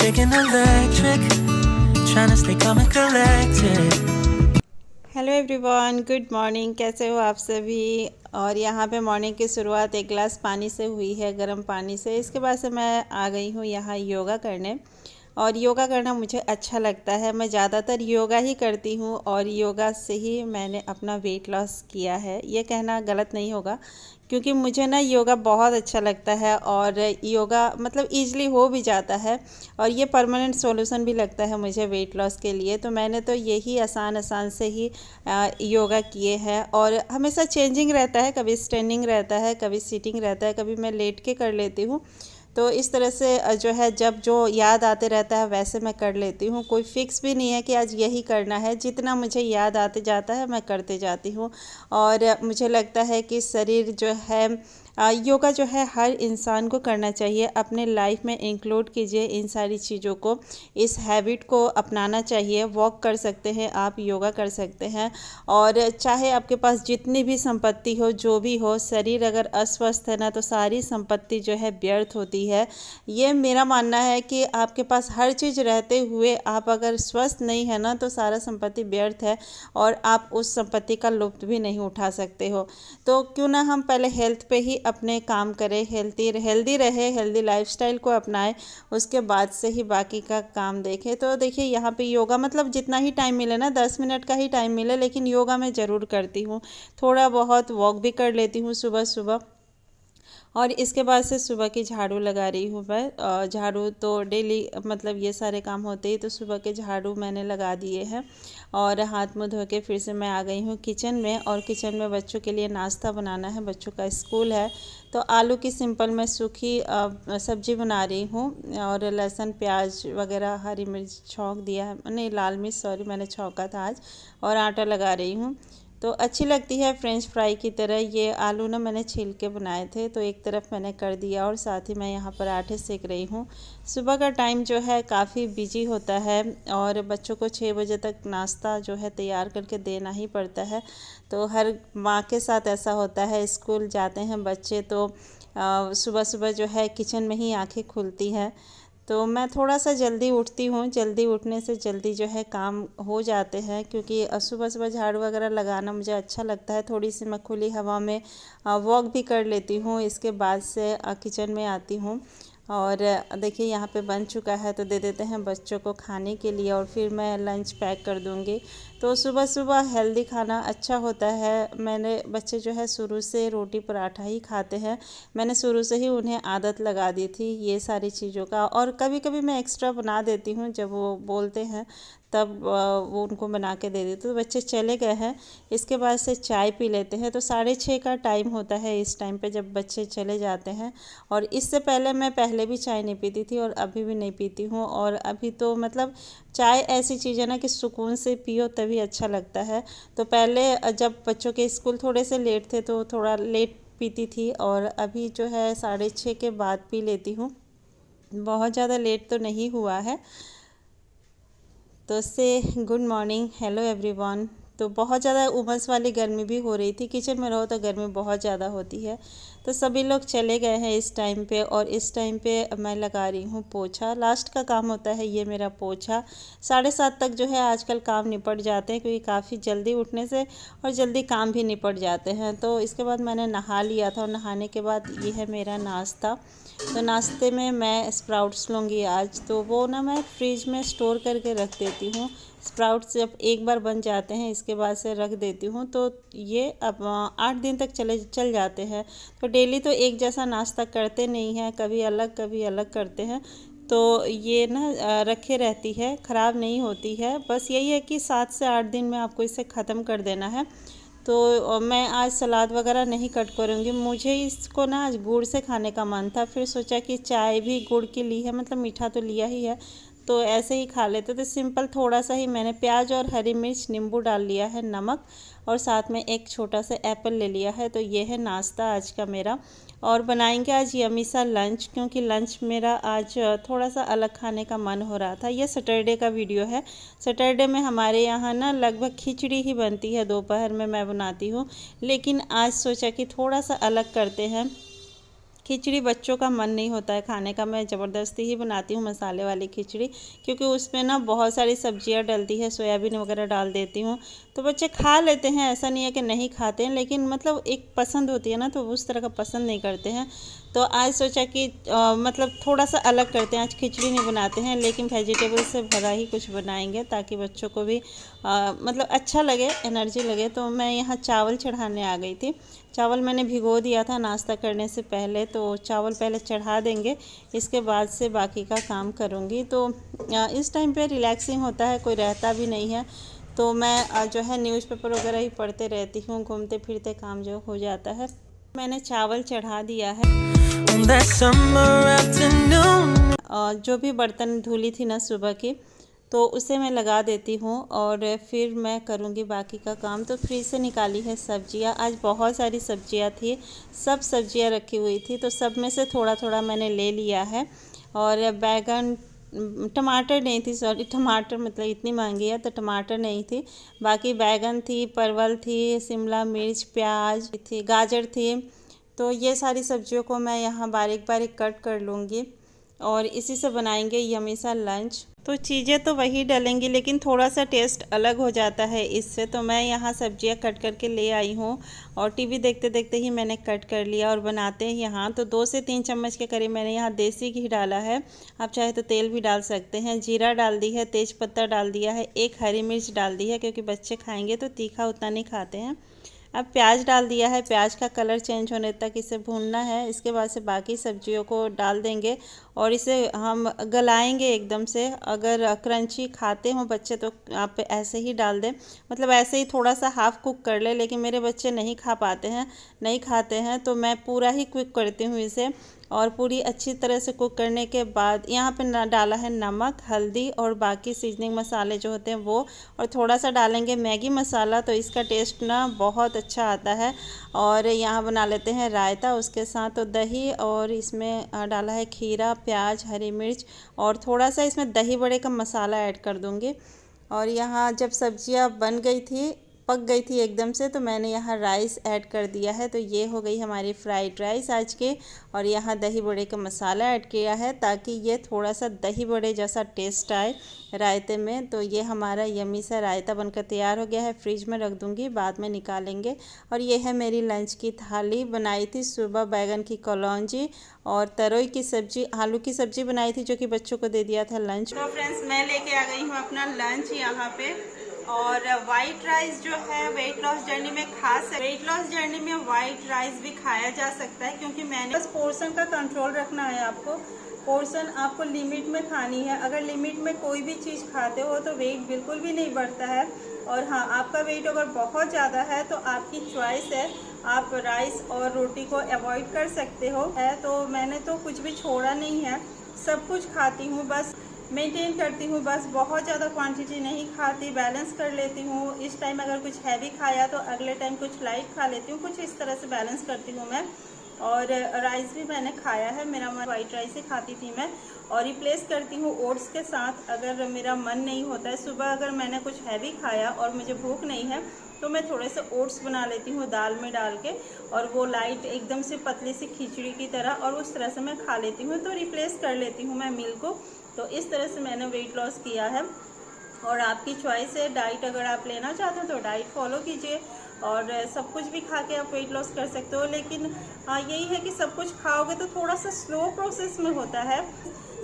shaking electric, trying to stay calm and collected. Hello everyone, good morning. कैसे हो आप सभी। और यहाँ पे मॉर्निंग की शुरुआत एक गिलास पानी से हुई है, गर्म पानी से। इसके बाद से मैं आ गई हूँ यहाँ योगा करने। और योगा करना मुझे अच्छा लगता है। मैं ज़्यादातर योगा ही करती हूँ और योगा से ही मैंने अपना वेट लॉस किया है। ये कहना गलत नहीं होगा, क्योंकि मुझे ना योगा बहुत अच्छा लगता है और योगा मतलब ईज़िली हो भी जाता है और ये परमानेंट सॉल्यूशन भी लगता है मुझे वेट लॉस के लिए। तो मैंने तो यही आसान आसान से ही योगा किए हैं और हमेशा चेंजिंग रहता है। कभी स्टैंडिंग रहता है, कभी सीटिंग रहता है, कभी मैं लेट के कर लेती हूँ। तो इस तरह से जो है जब जो याद आते रहता है वैसे मैं कर लेती हूँ। कोई फ़िक्स भी नहीं है कि आज यही करना है, जितना मुझे याद आते जाता है मैं करते जाती हूँ। और मुझे लगता है कि शरीर जो है योगा जो है हर इंसान को करना चाहिए। अपने लाइफ में इंक्लूड कीजिए इन सारी चीज़ों को, इस हैबिट को अपनाना चाहिए। वॉक कर सकते हैं आप, योगा कर सकते हैं। और चाहे आपके पास जितनी भी संपत्ति हो, जो भी हो, शरीर अगर अस्वस्थ है ना तो सारी संपत्ति जो है व्यर्थ होती है। ये मेरा मानना है कि आपके पास हर चीज़ रहते हुए आप अगर स्वस्थ नहीं है ना तो सारा संपत्ति व्यर्थ है और आप उस संपत्ति का लुत्फ़ भी नहीं उठा सकते हो। तो क्यों ना हम पहले हेल्थ पे ही अपने काम करें, हेल्दी रहे, हेल्दी लाइफस्टाइल को अपनाएं, उसके बाद से ही बाकी का काम देखें। तो देखिए यहाँ पे योगा मतलब जितना ही टाइम मिले ना, 10 मिनट का ही टाइम मिले, लेकिन योगा मैं ज़रूर करती हूँ। थोड़ा बहुत वॉक भी कर लेती हूँ सुबह सुबह। और इसके बाद से सुबह की झाड़ू लगा रही हूँ मैं। झाड़ू तो डेली मतलब ये सारे काम होते ही, तो सुबह के झाड़ू मैंने लगा दिए हैं। और हाथ मुँह धो के फिर से मैं आ गई हूँ किचन में। और किचन में बच्चों के लिए नाश्ता बनाना है, बच्चों का स्कूल है। तो आलू की सिंपल मैं सूखी सब्जी बना रही हूँ। और लहसुन प्याज वगैरह हरी मिर्च छौंक दिया है, नहीं लाल मिर्च सॉरी मैंने छौंका था आज। और आटा लगा रही हूँ। तो अच्छी लगती है फ्रेंच फ्राई की तरह। ये आलू ना मैंने छील के बनाए थे, तो एक तरफ मैंने कर दिया और साथ ही मैं यहाँ पराठे सेक रही हूँ। सुबह का टाइम जो है काफ़ी बिजी होता है और बच्चों को 6 बजे तक नाश्ता जो है तैयार करके देना ही पड़ता है। तो हर माँ के साथ ऐसा होता है, स्कूल जाते हैं बच्चे तो सुबह सुबह जो है किचन में ही आँखें खुलती हैं। तो मैं थोड़ा सा जल्दी उठती हूँ, जल्दी उठने से जल्दी जो है काम हो जाते हैं, क्योंकि सुबह सुबह झाड़ू वगैरह लगाना मुझे अच्छा लगता है। थोड़ी सी मैं खुली हवा में वॉक भी कर लेती हूँ। इसके बाद से किचन में आती हूँ। और देखिए यहाँ पे बन चुका है, तो दे देते हैं बच्चों को खाने के लिए और फिर मैं लंच पैक कर दूँगी। तो सुबह सुबह हेल्दी खाना अच्छा होता है। मैंने बच्चे जो है शुरू से रोटी पराठा ही खाते हैं। मैंने शुरू से ही उन्हें आदत लगा दी थी ये सारी चीज़ों का। और कभी कभी मैं एक्स्ट्रा बना देती हूँ, जब वो बोलते हैं तब वो उनको बना के दे देती हूँ। तो बच्चे चले गए हैं, इसके बाद से चाय पी लेते हैं। तो 6:30 का टाइम होता है इस टाइम पे जब बच्चे चले जाते हैं। और इससे पहले मैं पहले भी चाय नहीं पीती थी और अभी भी नहीं पीती हूँ। और अभी तो मतलब चाय ऐसी चीज़ है ना कि सुकून से पियो तभी अच्छा लगता है। तो पहले जब बच्चों के स्कूल थोड़े से लेट थे तो थोड़ा लेट पीती थी, और अभी जो है 6:30 के बाद पी लेती हूँ। बहुत ज़्यादा लेट तो नहीं हुआ है। तो से गुड मॉर्निंग, हेलो एवरीवन। तो बहुत ज़्यादा उमस वाली गर्मी भी हो रही थी, किचन में रहो तो गर्मी बहुत ज़्यादा होती है। तो सभी लोग चले गए हैं इस टाइम पे, और इस टाइम पे मैं लगा रही हूँ पोछा। लास्ट का काम होता है ये मेरा पोछा। 7:30 तक जो है आजकल काम निपट जाते हैं, क्योंकि काफ़ी जल्दी उठने से और जल्दी काम भी निपट जाते हैं। तो इसके बाद मैंने नहा लिया था और नहाने के बाद ये है मेरा नाश्ता। तो नाश्ते में मैं स्प्राउट्स लूँगी आज। तो वो ना मैं फ्रिज में स्टोर करके रख देती हूँ। स्प्राउट्स जब एक बार बन जाते हैं इसके बाद से रख देती हूँ, तो ये अब 8 दिन तक चल जाते हैं। तो डेली तो एक जैसा नाश्ता करते नहीं हैं, कभी अलग करते हैं। तो ये ना रखे रहती है, ख़राब नहीं होती है। बस यही है कि 7 से 8 दिन में आपको इसे ख़त्म कर देना है। तो मैं आज सलाद वगैरह नहीं कट करूँगी। मुझे इसको ना आज गुड़ से खाने का मन था, फिर सोचा कि चाय भी गुड़ की ली है, मतलब मीठा तो लिया ही है, तो ऐसे ही खा लेते। तो सिंपल थोड़ा सा ही मैंने प्याज और हरी मिर्च नींबू डाल लिया है, नमक, और साथ में एक छोटा सा एप्पल ले लिया है। तो ये है नाश्ता आज का मेरा। और बनाएंगे आज यम्मी सा लंच, क्योंकि लंच मेरा आज थोड़ा सा अलग खाने का मन हो रहा था। ये सैटरडे का वीडियो है। सैटरडे में हमारे यहाँ ना लगभग खिचड़ी ही बनती है, दोपहर में मैं बनाती हूँ, लेकिन आज सोचा कि थोड़ा सा अलग करते हैं। खिचड़ी बच्चों का मन नहीं होता है खाने का, मैं ज़बरदस्ती ही बनाती हूँ मसाले वाली खिचड़ी, क्योंकि उसमें ना बहुत सारी सब्जियाँ डलती है, सोयाबीन वगैरह डाल देती हूँ। तो बच्चे खा लेते हैं, ऐसा नहीं है कि नहीं खाते हैं, लेकिन मतलब एक पसंद होती है ना, तो उस तरह का पसंद नहीं करते हैं। तो आज सोचा कि मतलब थोड़ा सा अलग करते हैं, आज खिचड़ी नहीं बनाते हैं, लेकिन वेजिटेबल से भरा ही कुछ बनाएंगे ताकि बच्चों को भी मतलब अच्छा लगे, एनर्जी लगे। तो मैं यहाँ चावल चढ़ाने आ गई थी। चावल मैंने भिगो दिया था नाश्ता करने से पहले, तो चावल पहले चढ़ा देंगे, इसके बाद से बाकी का काम करूँगी। तो इस टाइम पे रिलैक्सिंग होता है, कोई रहता भी नहीं है, तो मैं जो है न्यूज़पेपर वगैरह ही पढ़ते रहती हूँ, घूमते फिरते काम जो हो जाता है। मैंने चावल चढ़ा दिया है और जो भी बर्तन धुली थी ना सुबह की, तो उसे मैं लगा देती हूँ और फिर मैं करूँगी बाकी का काम। तो फ्रिज से निकाली है सब्जियाँ, आज बहुत सारी सब्जियाँ थी, सब सब्जियाँ रखी हुई थी, तो सब में से थोड़ा थोड़ा मैंने ले लिया है। और बैगन, टमाटर नहीं थी, सॉरी टमाटर मतलब इतनी महंगी है तो टमाटर नहीं थी, बाकी बैगन थी, परवल थी, शिमला मिर्च, प्याज थी, गाजर थी। तो ये सारी सब्जियों को मैं यहाँ बारीक बारीक कट कर लूँगी और इसी से बनाएंगे यम्मी सा लंच। तो चीज़ें तो वही डलेंगी, लेकिन थोड़ा सा टेस्ट अलग हो जाता है इससे। तो मैं यहाँ सब्जियाँ कट करके ले आई हूँ और टीवी देखते देखते ही मैंने कट कर लिया और बनाते हैं यहाँ। तो 2 से 3 चम्मच के करीब मैंने यहाँ देसी घी डाला है, आप चाहे तो तेल भी डाल सकते हैं। जीरा डाल दी है, तेज पत्ता डाल दिया है, 1 हरी मिर्च डाल दी है, क्योंकि बच्चे खाएँगे तो तीखा उतना नहीं खाते हैं। अब प्याज डाल दिया है, प्याज का कलर चेंज होने तक इसे भूनना है। इसके बाद से बाकी सब्जियों को डाल देंगे और इसे हम गलाएंगे एकदम से। अगर क्रंची खाते हो बच्चे तो आप ऐसे ही डाल दें, मतलब ऐसे ही थोड़ा सा हाफ़ कुक कर ले, लेकिन मेरे बच्चे नहीं खा पाते हैं, नहीं खाते हैं, तो मैं पूरा ही कुक करती हूँ इसे। और पूरी अच्छी तरह से कुक करने के बाद यहाँ पे डाला है नमक, हल्दी और बाकी सीजनिंग मसाले जो होते हैं वो, और थोड़ा सा डालेंगे मैगी मसाला, तो इसका टेस्ट ना बहुत अच्छा आता है। और यहाँ बना लेते हैं रायता उसके साथ, तो दही और इसमें डाला है खीरा, प्याज, हरी मिर्च और थोड़ा सा इसमें दही बड़े का मसाला ऐड कर दूँगी। और यहाँ जब सब्जियाँ बन गई थी, पक गई थी एकदम से, तो मैंने यहाँ राइस ऐड कर दिया है। तो ये हो गई हमारी फ्राइड राइस आज के। और यहाँ दही बड़े का मसाला ऐड किया है ताकि ये थोड़ा सा दही बड़े जैसा टेस्ट आए रायते में। तो ये हमारा यम्मी सा रायता बनकर तैयार हो गया है, फ्रिज में रख दूँगी, बाद में निकालेंगे। और ये है मेरी लंच की थाली। बनाई थी सुबह बैगन की कलौंजी और तरोई की सब्जी, आलू की सब्जी बनाई थी, जो कि बच्चों को दे दिया था लंच। तो फ्रेंड्स मैं लेके आ गई हूँ अपना लंच यहाँ पे। और वाइट राइस जो है वेट लॉस जर्नी में खास है, वेट लॉस जर्नी में वाइट राइस भी खाया जा सकता है, क्योंकि मैंने बस पोर्शन का कंट्रोल रखना है आपको। पोर्शन आपको लिमिट में खानी है। अगर लिमिट में कोई भी चीज़ खाते हो तो वेट बिल्कुल भी नहीं बढ़ता है। और हाँ, आपका वेट अगर बहुत ज़्यादा है तो आपकी चॉइस है, आप राइस और रोटी को अवॉइड कर सकते हो। तो मैंने तो कुछ भी छोड़ा नहीं है, सब कुछ खाती हूँ, बस मेंटेन करती हूँ, बस बहुत ज़्यादा क्वांटिटी नहीं खाती, बैलेंस कर लेती हूँ। इस टाइम अगर कुछ हैवी खाया तो अगले टाइम कुछ लाइट खा लेती हूँ, कुछ इस तरह से बैलेंस करती हूँ मैं। और राइस भी मैंने खाया है, मेरा मन वाइट राइस ही खाती थी मैं, और रिप्लेस करती हूँ ओट्स के साथ अगर मेरा मन नहीं होता है। सुबह अगर मैंने कुछ हैवी खाया और मुझे भूख नहीं है तो मैं थोड़े से ओट्स बना लेती हूँ दाल में डाल के, और वो लाइट एकदम से पतली सी खिचड़ी की तरह, और उस तरह से मैं खा लेती हूँ। तो रिप्लेस कर लेती हूँ मैं मील को। तो इस तरह से मैंने वेट लॉस किया है। और आपकी चॉइस है, डाइट अगर आप लेना चाहते हो तो डाइट फॉलो कीजिए, और सब कुछ भी खा के आप वेट लॉस कर सकते हो। लेकिन यही है कि सब कुछ खाओगे तो थोड़ा सा स्लो प्रोसेस में होता है,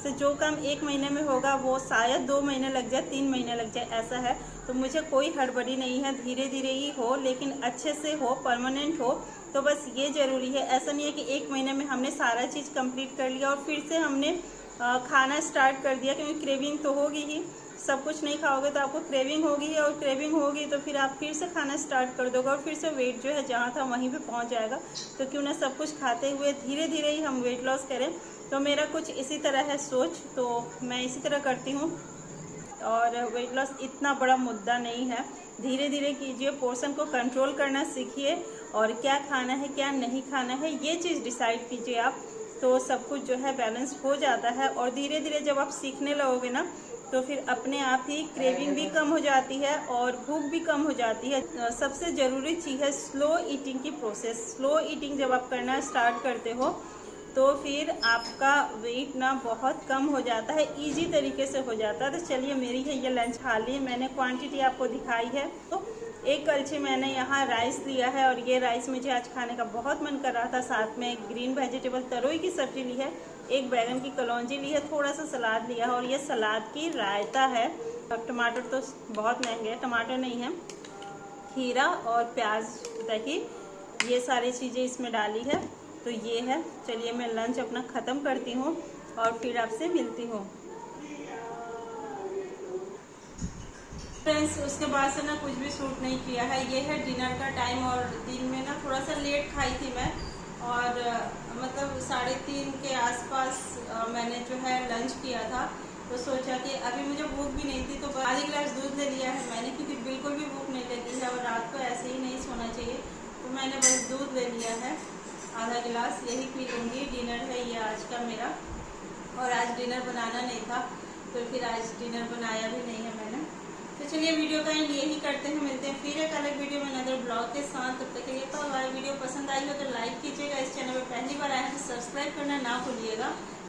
से जो काम 1 महीने में होगा वो शायद 2 महीने लग जाए, 3 महीने लग जाए, ऐसा है। तो मुझे कोई हड़बड़ी नहीं है, धीरे धीरे ही हो, लेकिन अच्छे से हो, परमानेंट हो। तो बस ये ज़रूरी है। ऐसा नहीं है कि 1 महीने में हमने सारा चीज़ कंप्लीट कर लिया और फिर से हमने खाना स्टार्ट कर दिया, क्योंकि क्रेविंग तो होगी ही। सब कुछ नहीं खाओगे तो आपको क्रेविंग होगी, और क्रेविंग होगी तो फिर आप फिर से खाना स्टार्ट कर दोगे, और फिर से वेट जो है जहाँ था वहीं पे पहुँच जाएगा। तो क्यों ना सब कुछ खाते हुए धीरे धीरे ही हम वेट लॉस करें। तो मेरा कुछ इसी तरह है सोच, तो मैं इसी तरह करती हूँ। और वेट लॉस इतना बड़ा मुद्दा नहीं है, धीरे धीरे कीजिए, पोर्शन को कंट्रोल करना सीखिए, और क्या खाना है क्या नहीं खाना है ये चीज़ डिसाइड कीजिए आप, तो सब कुछ जो है बैलेंस हो जाता है। और धीरे धीरे जब आप सीखने लगोगे ना तो फिर अपने आप ही क्रेविंग भी कम हो जाती है और भूख भी कम हो जाती है। सबसे ज़रूरी चीज़ है स्लो ईटिंग की प्रोसेस। स्लो ईटिंग जब आप करना स्टार्ट करते हो तो फिर आपका वेट ना बहुत कम हो जाता है, इजी तरीके से हो जाता है। तो चलिए, मेरी है ये लंच थाली, मैंने क्वांटिटी आपको दिखाई है। तो एक कलछी मैंने यहाँ राइस लिया है और ये राइस मुझे आज खाने का बहुत मन कर रहा था। साथ में ग्रीन वेजिटेबल तरोई की सब्जी ली है, एक बैगन की कलौंजी ली है, थोड़ा सा सलाद लिया है और ये सलाद की रायता है। और टमाटर तो बहुत महंगे हैं, टमाटर नहीं है, खीरा और प्याज दही, ये सारी चीज़ें इसमें डाली है। तो ये है। चलिए मैं लंच अपना ख़त्म करती हूँ और फिर आपसे मिलती हूँ। फ्रेंड्स, उसके बाद से ना कुछ भी शूट नहीं किया है। ये है डिनर का टाइम और दिन में ना थोड़ा सा लेट खाई थी मैं, और मतलब 3:30 के आसपास मैंने जो है लंच किया था। तो सोचा कि अभी मुझे भूख भी नहीं थी, तो आधी गिलास दूध ले लिया है मैंने, क्योंकि बिल्कुल भी भूख नहीं लगती है और रात को ऐसे ही नहीं सोना चाहिए। तो मैंने बस दूध ले लिया है आधा गिलास, यही पी लूँगी। डिनर है ये आज का मेरा, और आज डिनर बनाना नहीं था तो फिर आज डिनर बनाया भी नहीं है मैंने। तो चलिए वीडियो का एंड यही करते हैं, मिलते हैं फिर एक अलग वीडियो में नदर ब्लॉग के साथ। तब तक के लिए बाय। वीडियो पसंद आई हो तो लाइक कीजिएगा, इस चैनल पर पहली बार आए हैं तो सब्सक्राइब करना ना भूलिएगा।